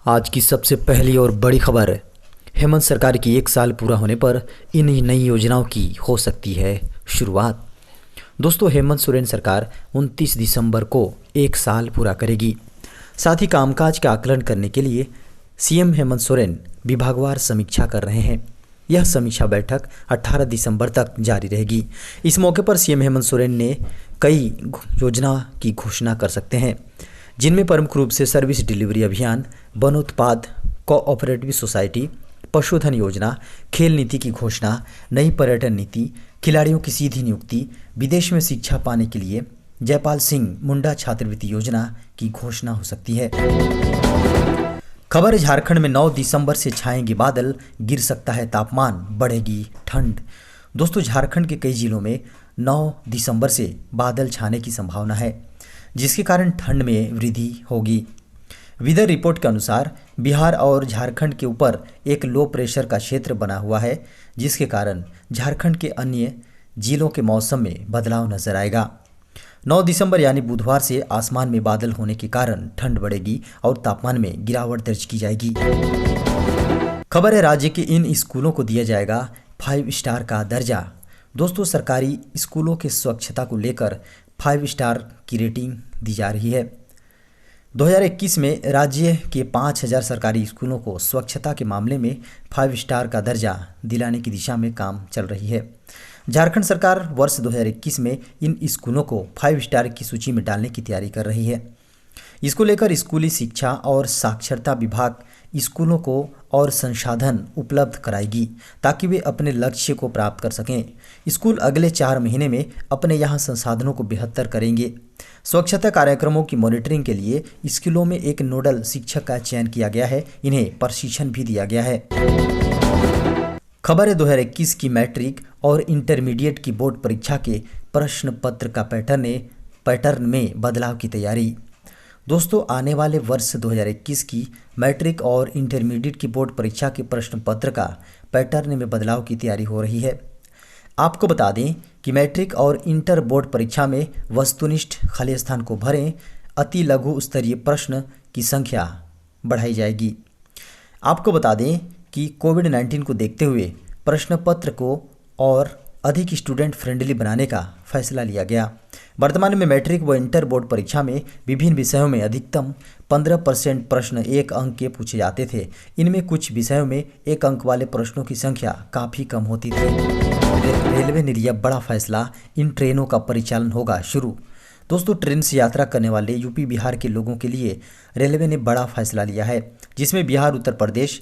आज की सबसे पहली और बड़ी खबर, हेमंत सरकार की 1 साल पूरा होने पर इन नई योजनाओं की हो सकती है शुरुआत। दोस्तों, हेमंत सोरेन सरकार 29 दिसंबर को 1 साल पूरा करेगी। साथ ही कामकाज का आकलन करने के लिए सीएम हेमंत सोरेन विभागवार समीक्षा कर रहे हैं। यह समीक्षा बैठक 18 दिसंबर तक जारी रहेगी। इस मौके पर सीएम हेमंत सोरेन ने कई योजना की घोषणा कर सकते हैं, जिनमें प्रमुख रूप से सर्विस डिलीवरी अभियान, वनोत्पाद कोऑपरेटिव सोसाइटी, पशुधन योजना, खेल नीति की घोषणा, नई पर्यटन नीति, खिलाड़ियों की सीधी नियुक्ति, विदेश में शिक्षा पाने के लिए जयपाल सिंह मुंडा छात्रवृत्ति योजना की घोषणा हो सकती है। खबर है, झारखंड में 9 दिसंबर से छाएंगे बादल, गिर सकता है तापमान, बढ़ेगी ठंड। दोस्तों, झारखंड के कई जिलों में 9 दिसंबर से बादल छाने की संभावना है, जिसके कारण ठंड में वृद्धि होगी। वेदर रिपोर्ट के अनुसार बिहार और झारखंड के ऊपर एक लो प्रेशर का क्षेत्र बना हुआ है, जिसके कारण झारखंड के अन्य जिलों के मौसम में बदलाव नजर आएगा। 9 दिसंबर यानी बुधवार से आसमान में बादल होने के कारण ठंड बढ़ेगी और तापमान में गिरावट दर्ज की जाएगी। खबर है, राज्य के इन स्कूलों को दिया जाएगा 5 स्टार का दर्जा। दोस्तों, सरकारी स्कूलों के स्वच्छता को लेकर 5 स्टार की रेटिंग दी जा रही है। 2021 में राज्य के 5000 सरकारी स्कूलों को स्वच्छता के मामले में 5 स्टार का दर्जा दिलाने की दिशा में काम चल रही है। झारखंड सरकार वर्ष 2021 में इन स्कूलों को 5 स्टार की सूची में डालने की तैयारी कर रही है। इसको लेकर स्कूली शिक्षा और साक्षरता विभाग स्कूलों को और संसाधन उपलब्ध कराएगी, ताकि वे अपने लक्ष्य को प्राप्त कर सकें। स्कूल अगले 4 महीने में अपने यहाँ संसाधनों को बेहतर करेंगे। स्वच्छता कार्यक्रमों की मॉनिटरिंग के लिए स्कूलों में एक नोडल शिक्षक का चयन किया गया है। इन्हें प्रशिक्षण भी दिया गया है। खबर है, 2021 की मैट्रिक और इंटरमीडिएट की बोर्ड परीक्षा के प्रश्न पत्र का पैटर्न में बदलाव की तैयारी। दोस्तों, आने वाले वर्ष 2021 की मैट्रिक और इंटरमीडिएट की बोर्ड परीक्षा के प्रश्न पत्र का पैटर्न में बदलाव की तैयारी हो रही है। आपको बता दें कि मैट्रिक और इंटर बोर्ड परीक्षा में वस्तुनिष्ठ खाली स्थान को भरें, अति लघु स्तरीय प्रश्न की संख्या बढ़ाई जाएगी। आपको बता दें कि कोविड-19 को देखते हुए प्रश्न पत्र को और अधिक स्टूडेंट फ्रेंडली बनाने का फैसला लिया गया। वर्तमान में मैट्रिक व इंटर बोर्ड परीक्षा में विभिन्न विषयों में अधिकतम 15% प्रश्न 1 अंक के पूछे जाते थे। इनमें कुछ विषयों में 1 अंक वाले प्रश्नों की संख्या काफ़ी कम होती थी। रेलवे ने लिया बड़ा फैसला, इन ट्रेनों का परिचालन होगा शुरू। दोस्तों, ट्रेन से यात्रा करने वाले यूपी बिहार के लोगों के लिए रेलवे ने बड़ा फैसला लिया है, जिसमें बिहार, उत्तर प्रदेश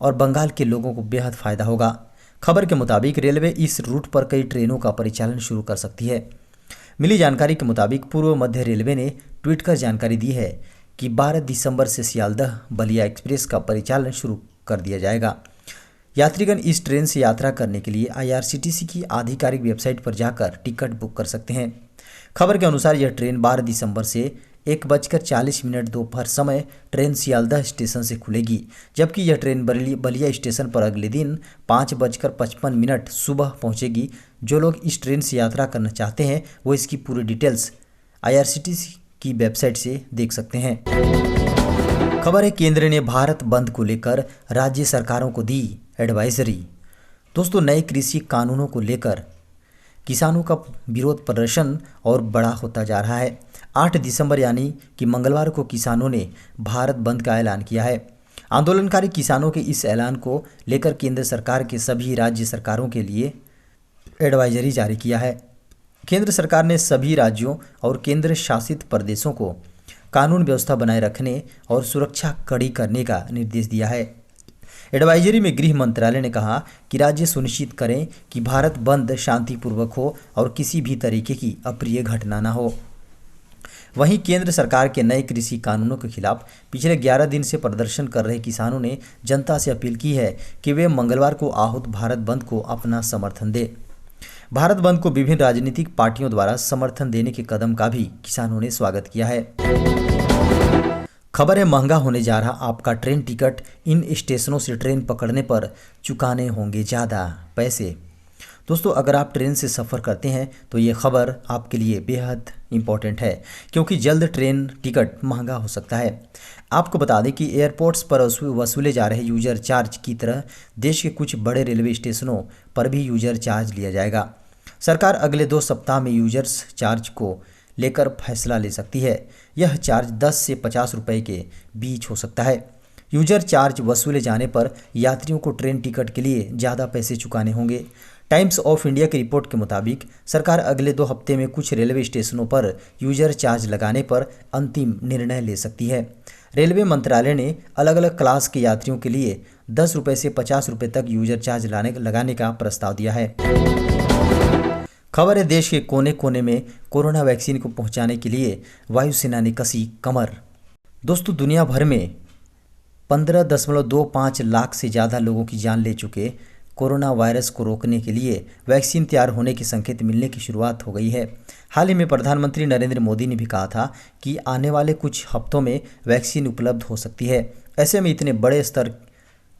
और बंगाल के लोगों को बेहद फायदा होगा। खबर के मुताबिक रेलवे इस रूट पर कई ट्रेनों का परिचालन शुरू कर सकती है। मिली जानकारी के मुताबिक पूर्व मध्य रेलवे ने ट्वीट कर जानकारी दी है कि 12 दिसंबर से सियालदह बलिया एक्सप्रेस का परिचालन शुरू कर दिया जाएगा। यात्रीगण इस ट्रेन से यात्रा करने के लिए IRCTC की आधिकारिक वेबसाइट पर जाकर टिकट बुक कर सकते हैं। खबर के अनुसार यह ट्रेन 12 दिसंबर से 1:40 दोपहर समय ट्रेन सियालदह स्टेशन से खुलेगी, जबकि यह ट्रेन बलिया स्टेशन पर अगले दिन 5:55 सुबह पहुंचेगी। जो लोग इस ट्रेन से यात्रा करना चाहते हैं वो इसकी पूरी डिटेल्स IRCTC की वेबसाइट से देख सकते हैं। खबर है, केंद्र ने भारत बंद को लेकर राज्य सरकारों को दी एडवाइजरी। दोस्तों, नए कृषि कानूनों को लेकर किसानों का विरोध प्रदर्शन और बड़ा होता जा रहा है। 8 दिसंबर यानी कि मंगलवार को किसानों ने भारत बंद का ऐलान किया है। आंदोलनकारी किसानों के इस ऐलान को लेकर केंद्र सरकार के सभी राज्य सरकारों के लिए एडवाइजरी जारी किया है। केंद्र सरकार ने सभी राज्यों और केंद्र शासित प्रदेशों को कानून व्यवस्था बनाए रखने और सुरक्षा कड़ी करने का निर्देश दिया है। एडवाइजरी में गृह मंत्रालय ने कहा कि राज्य सुनिश्चित करें कि भारत बंद शांतिपूर्वक हो और किसी भी तरीके की अप्रिय घटना न हो। वहीं केंद्र सरकार के नए कृषि कानूनों के खिलाफ पिछले 11 दिन से प्रदर्शन कर रहे किसानों ने जनता से अपील की है कि वे मंगलवार को आहूत भारत बंद को अपना समर्थन दें। भारत बंद को विभिन्न राजनीतिक पार्टियों द्वारा समर्थन देने के कदम का भी किसानों ने स्वागत किया है। खबर है, महंगा होने जा रहा आपका ट्रेन टिकट, इन स्टेशनों से ट्रेन पकड़ने पर चुकाने होंगे ज़्यादा पैसे। दोस्तों अगर आप ट्रेन से सफ़र करते हैं तो ये खबर आपके लिए बेहद इम्पॉर्टेंट है, क्योंकि जल्द ट्रेन टिकट महंगा हो सकता है। आपको बता दें कि एयरपोर्ट्स पर वसूले जा रहे यूजर चार्ज की तरह देश के कुछ बड़े रेलवे स्टेशनों पर भी यूजर चार्ज लिया जाएगा। सरकार अगले 2 सप्ताह में यूजर्स चार्ज को लेकर फैसला ले सकती है। यह चार्ज 10 से 50 रुपये के बीच हो सकता है। यूजर चार्ज वसूले जाने पर यात्रियों को ट्रेन टिकट के लिए ज़्यादा पैसे चुकाने होंगे। टाइम्स ऑफ इंडिया की रिपोर्ट के मुताबिक सरकार अगले 2 हफ्ते में कुछ रेलवे स्टेशनों पर यूजर चार्ज लगाने पर अंतिम निर्णय ले सकती है। रेलवे मंत्रालय ने अलग अलग क्लास के यात्रियों के लिए 10 रुपये से 50 रुपये तक यूजर चार्ज लगाने का प्रस्ताव दिया है। खबर है, देश के कोने कोने में कोरोना वैक्सीन को पहुंचाने के लिए वायुसेना ने कसी कमर। दोस्तों दुनिया भर में 15.25 लाख से ज़्यादा लोगों की जान ले चुके कोरोना वायरस को रोकने के लिए वैक्सीन तैयार होने के संकेत मिलने की शुरुआत हो गई है। हाल ही में प्रधानमंत्री नरेंद्र मोदी ने भी कहा था कि आने वाले कुछ हफ्तों में वैक्सीन उपलब्ध हो सकती है। ऐसे में इतने बड़े स्तर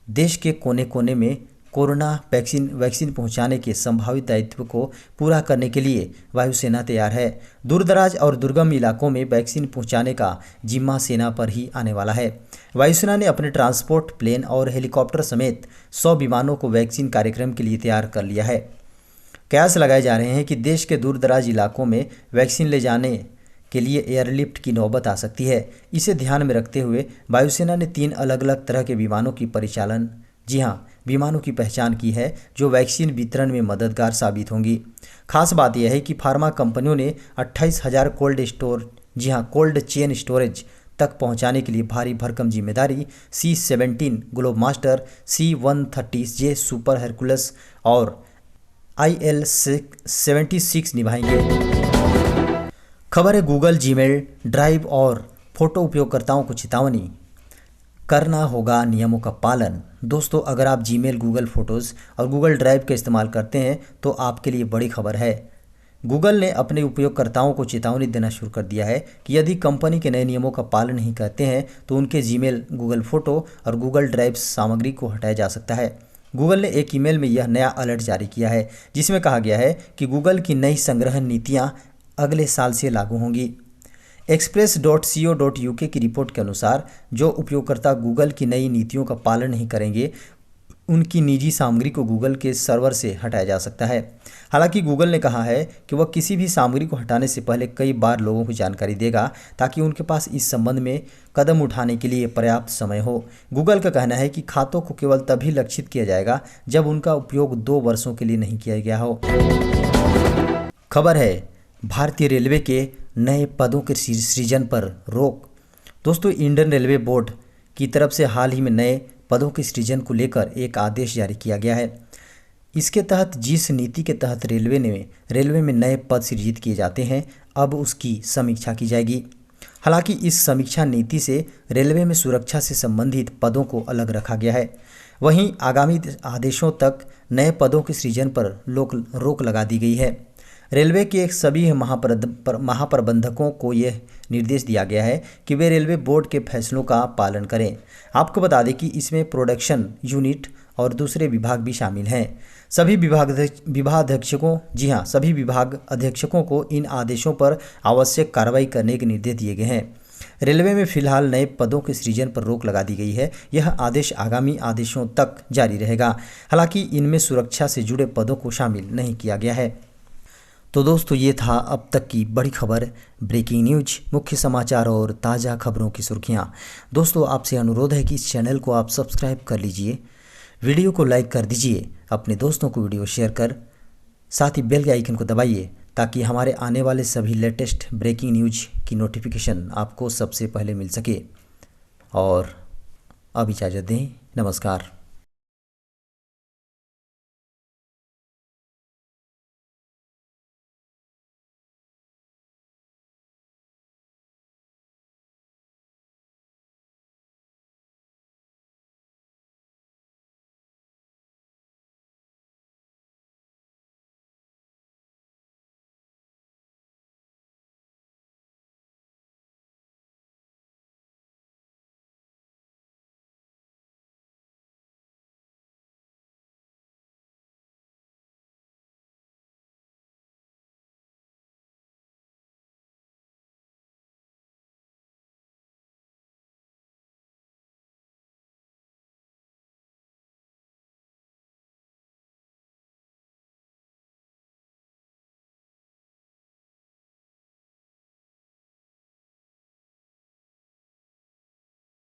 देश के कोने कोने में कोरोना वैक्सीन पहुंचाने के संभावित दायित्व को पूरा करने के लिए वायुसेना तैयार है। दूरदराज और दुर्गम इलाकों में वैक्सीन पहुंचाने का जिम्मा सेना पर ही आने वाला है। वायुसेना ने अपने ट्रांसपोर्ट प्लेन और हेलीकॉप्टर समेत 100 विमानों को वैक्सीन कार्यक्रम के लिए तैयार कर लिया है। कयास लगाए जा रहे हैं कि देश के दूरदराज इलाकों में वैक्सीन ले जाने के लिए एयरलिफ्ट की नौबत आ सकती है। इसे ध्यान में रखते हुए वायुसेना ने 3 अलग अलग तरह के विमानों की विमानों की पहचान की है जो वैक्सीन वितरण में मददगार साबित होंगी। खास बात यह है कि फार्मा कंपनियों ने 28,000 कोल्ड चेन स्टोरेज तक पहुंचाने के लिए भारी भरकम जिम्मेदारी C-17 Globemaster, C-130J super Hercules और IL-76 निभाएंगे। खबर है, गूगल जीमेल, ड्राइव और फोटो उपयोगकर्ताओं को चेतावनी, करना होगा नियमों का पालन। दोस्तों अगर आप जीमेल, गूगल फोटोज़ और गूगल ड्राइव का इस्तेमाल करते हैं तो आपके लिए बड़ी खबर है। गूगल ने अपने उपयोगकर्ताओं को चेतावनी देना शुरू कर दिया है कि यदि कंपनी के नए नियमों का पालन नहीं करते हैं तो उनके जीमेल, गूगल फोटो और गूगल ड्राइव सामग्री को हटाया जा सकता है। गूगल ने एक ईमेल में यह नया अलर्ट जारी किया है जिसमें कहा गया है कि गूगल की नई संग्रहण नीतियाँ अगले साल से लागू होंगी। Express.co.uk की रिपोर्ट के अनुसार जो उपयोगकर्ता गूगल की नई नीतियों का पालन नहीं करेंगे उनकी निजी सामग्री को गूगल के सर्वर से हटाया जा सकता है। हालांकि गूगल ने कहा है कि वह किसी भी सामग्री को हटाने से पहले कई बार लोगों को जानकारी देगा ताकि उनके पास इस संबंध में कदम उठाने के लिए पर्याप्त समय हो। गूगल का कहना है कि खातों को केवल तभी लक्षित किया जाएगा जब उनका उपयोग 2 वर्षों के लिए नहीं किया गया हो। खबर है, भारतीय रेलवे के नए पदों के सृजन पर रोक। दोस्तों इंडियन रेलवे बोर्ड की तरफ से हाल ही में नए पदों के सृजन को लेकर एक आदेश जारी किया गया है। इसके तहत जिस नीति के तहत रेलवे में नए पद सृजित किए जाते हैं अब उसकी समीक्षा की जाएगी। हालांकि इस समीक्षा नीति से रेलवे में सुरक्षा से संबंधित पदों को अलग रखा गया है। वहीं आगामी आदेशों तक नए पदों के सृजन पर रोक लगा दी गई है। रेलवे के सभी महाप्रबंधकों को यह निर्देश दिया गया है कि वे रेलवे बोर्ड के फैसलों का पालन करें। आपको बता दें कि इसमें प्रोडक्शन यूनिट और दूसरे विभाग भी शामिल हैं। सभी विभाग अध्यक्षकों को इन आदेशों पर आवश्यक कार्रवाई करने के निर्देश दिए गए हैं। रेलवे में फिलहाल नए पदों के सृजन पर रोक लगा दी गई है। यह आदेश आगामी आदेशों तक जारी रहेगा। हालांकि इनमें सुरक्षा से जुड़े पदों को शामिल नहीं किया गया है। तो दोस्तों ये था अब तक की बड़ी खबर, ब्रेकिंग न्यूज, मुख्य समाचार और ताज़ा खबरों की सुर्खियां। दोस्तों आपसे अनुरोध है कि इस चैनल को आप सब्सक्राइब कर लीजिए, वीडियो को लाइक कर दीजिए, अपने दोस्तों को वीडियो शेयर कर साथ ही बेल के आइकन को दबाइए ताकि हमारे आने वाले सभी लेटेस्ट ब्रेकिंग न्यूज की नोटिफिकेशन आपको सबसे पहले मिल सके। और अब इजाज़त दें, नमस्कार।